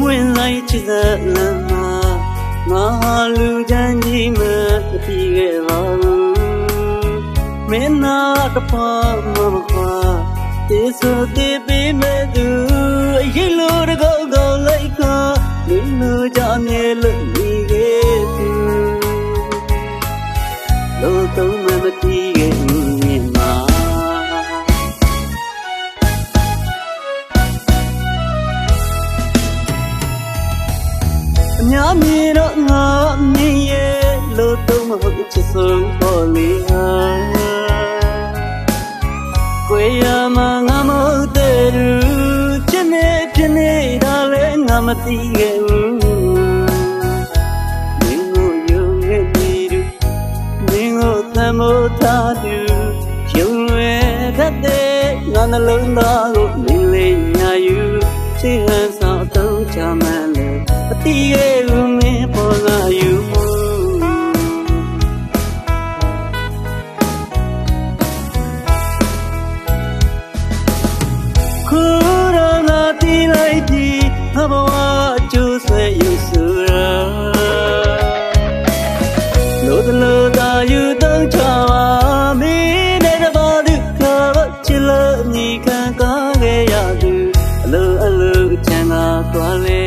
ဝင်လိုက်ချစ်တဲ့လမ်းမှာငါလူချမ်းကြီးမဖြစ်ခဲ့ပါဘူးမင်းနာတပါမမခွာတေဆိုတေပေးမဲ့သူအရေးလို့တကောက်ကောက်လိုက်ခါမင်းလူချမြဲလို့နေခဲ့သူလို့တော့မမတီးခဲ့ဘူးမှာညာမြေတော့ငါမြင်ရဲ့လို့တော့မဟုတ်ချစ်ဆုံးပေါ်လေဟာကိုရမငါမဟုတ်တဲ့လူချစ်နေဖြစ်နေတာလဲငါမသိခဲ့ဘူးမင်းကိုယုံခဲ့ပြီးသူမင်းကိုသံမိုးထားသူယုံလွယ်တတ်တဲ့ငါနှလုံးသားကိုမင်းလေးညာယူချစ်ဟန်ဆောင်တော့ချမှန်းလေအတီးရဲ့ဦးမင်းပေါ်လာယူမှုခုတော့ငါတီးလိုက်ပြီးငါဘဝကျိုးဆွဲယူဆရာလို့တလို့သာယူတော့ချပါမင်းနဲ့တပါးသူခါချစ်လို့ညီခံကားခဲ့ရသူအလိုချမ်းသာသွားလေ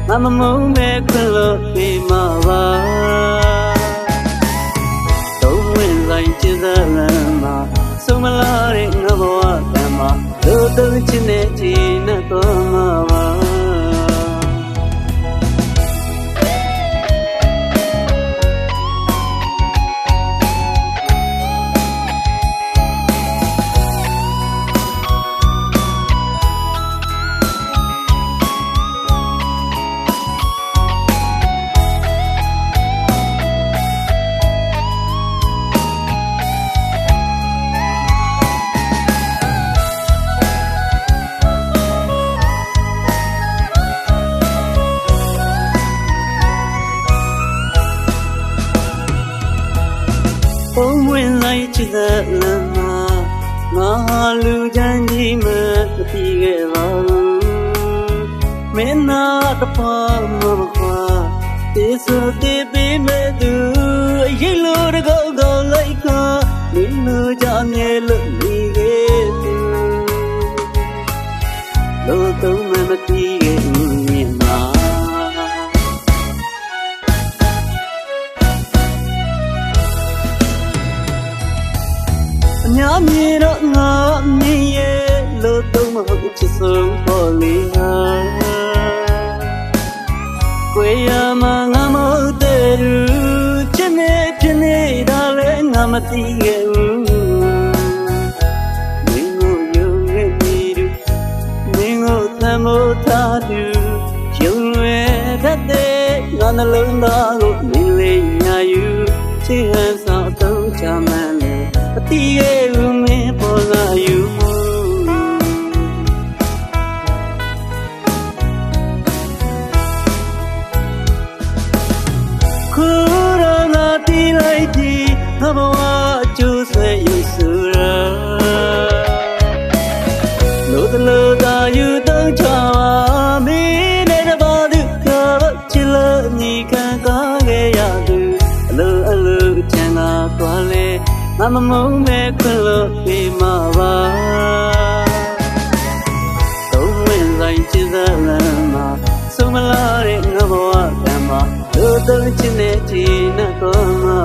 ငါမမုန်းမဲ့ခွင့်လို့ပြီးမှာပါသုံးဝင်ဆိုင်ချစ်စလမ်းမှာဆုံးမလာတဲ့ငါဘဝတမ်းမှာလို့တော့ချစ်နေချင်နဲ့တော့မှာပါပုံဝင်လိုက်ချစ်တဲ့လမ်းမှာငါလူချမ်းကြီးမဖြစ်ခဲ့ပါဘူးမင်းနာတပါမမခွာတေဆိုတေပေးမဲ့သူအရေးလို့တကောက်ကောက်လိုက်ခါမင်းလူချမြဲလို့နေခဲ့သူလို့တော့မတီးခဲ့ဘူးမှာညာမြေတော့ငါမြင်ရဲ့လို့တော့မဟုတ်ချစ်ဆုံးပေါ်လေဟာကိုရမငါမဟုတ်တဲ့လူချစ်နေဖြစ်နေတာလဲငါမသိခဲ့ဘူးမင်းကိုယုံခဲ့ပြီးသူမင်းကိုသံမိုးထားသူယုံလွယ်တတ်တဲ့ငါနှလုံးသားကိုမင်းလေးညာယူချစ်ဟန်ဆောင်တော့ချမှန်းလေအတီးရဲ့ဦးမင်းပေါ်လာယူမှုခုတော့ငါတီးလိုက်ပြီးငါဘဝကျိုးဆွဲယူဆရာလို့တလို့သာယူတော့ချပါမင်းနဲ့တပါးသူခါချစ်လို့ညီခံကားခဲ့ရသူအလိုချမ်းသာသွားလေငါမမုန်းမဲ့ခွင့်လို့ပြီးမှာပါသုံးဝင်ဆိုင်ချစ်စလမ်းမှာဆုံးမလာတဲ့ငါဘဝတမ်းမှာလို့တော့ချစ်နေချင်တော့မှာ